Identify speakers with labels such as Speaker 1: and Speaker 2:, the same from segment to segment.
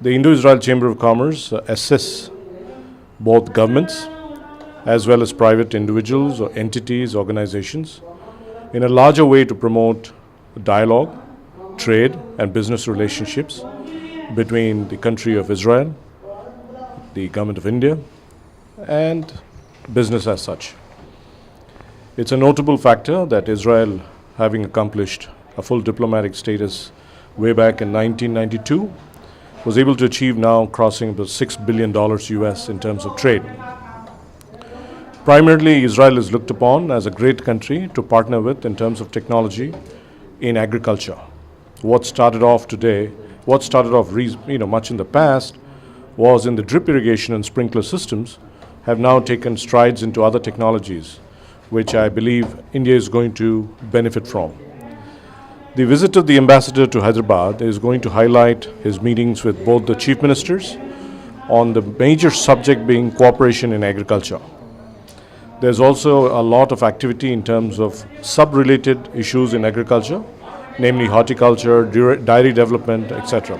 Speaker 1: The Indo-Israel Chamber of Commerce assists both governments as well as private individuals or entities, organizations, in a larger way to promote dialogue, trade, and business relationships between the country of Israel, the government of India, and business as such. It's a notable factor that Israel, having accomplished a full diplomatic status way back in 1992, was able to achieve now crossing about $6 billion US in terms of trade. Primarily, Israel is looked upon as a great country to partner with in terms of technology in agriculture. What started off much in the past was in the drip irrigation and sprinkler systems have now taken strides into other technologies, which I believe India is going to benefit from. The visit of the ambassador to Hyderabad is going to highlight his meetings with both the chief ministers on the major subject being cooperation in agriculture. There's also a lot of activity in terms of sub-related issues in agriculture, namely horticulture, dairy development, etc.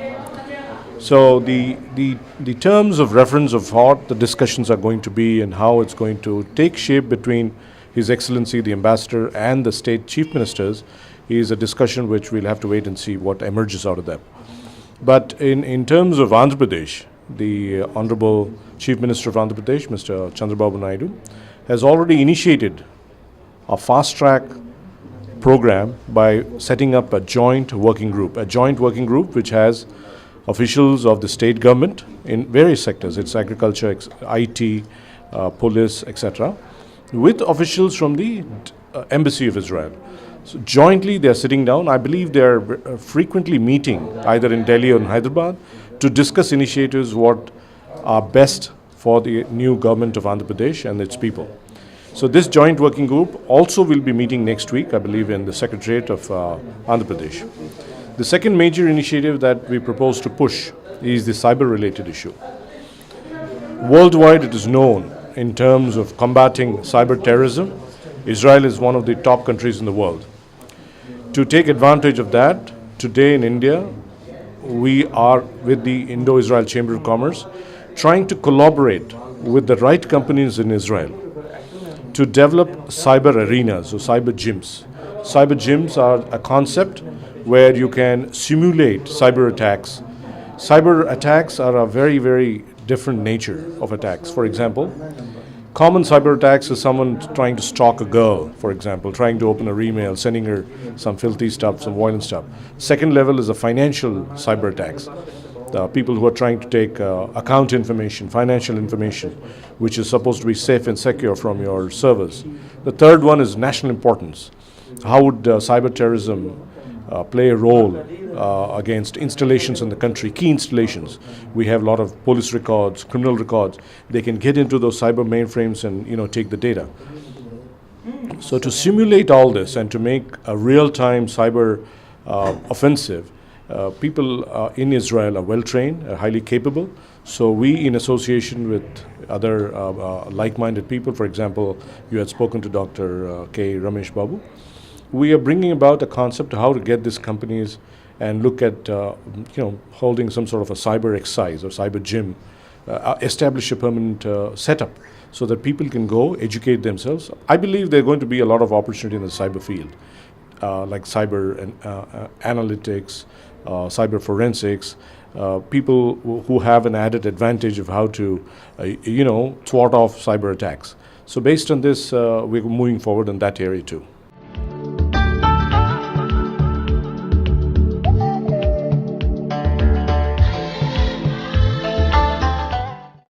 Speaker 1: So the terms of reference of what the discussions are going to be and how it's going to take shape between His Excellency the Ambassador and the state chief ministers is a discussion which we'll have to wait and see what emerges out of them. But in terms of Andhra Pradesh, the Honorable Chief Minister of Andhra Pradesh, Mr. Chandrababu Naidu, has already initiated a fast-track program by setting up a joint working group which has officials of the state government in various sectors, it's agriculture, IT, police, etc., with officials from the Embassy of Israel. So jointly they are sitting down. I believe they are frequently meeting either in Delhi or in Hyderabad to discuss initiatives what are best for the new government of Andhra Pradesh and its people. So this joint working group also will be meeting next week, I believe, in the Secretariat of Andhra Pradesh. The second major initiative that we propose to push is the cyber-related issue. Worldwide, it is known in terms of combating cyber terrorism, Israel is one of the top countries in the world. To take advantage of that, today in India, we are with the Indo-Israel Chamber of Commerce trying to collaborate with the right companies in Israel to develop cyber arenas or cyber gyms. Cyber gyms are a concept where you can simulate cyber attacks. Cyber attacks are a very, very different nature of attacks. For example, common cyber attacks is someone trying to stalk a girl, for example, trying to open her email, sending her some filthy stuff, some violent stuff. Second level is the financial cyber attacks. The people who are trying to take account information, financial information, which is supposed to be safe and secure from your servers. The third one is national importance. How would cyber terrorism play a role against installations in the country, key installations? We have a lot of police records, criminal records. They can get into those cyber mainframes and take the data. So to simulate all this and to make a real-time cyber offensive, people in Israel are well-trained, highly capable. So we, in association with other like-minded people, for example, you had spoken to Dr. K. Ramesh Babu, we are bringing about a concept of how to get these companies and look at, holding some sort of a cyber exercise or cyber gym, establish a permanent setup so that people can go educate themselves. I believe there are going to be a lot of opportunity in the cyber field, like cyber analytics, cyber forensics, people who have an added advantage of how to, thwart off cyber attacks. So based on this, we're moving forward in that area too.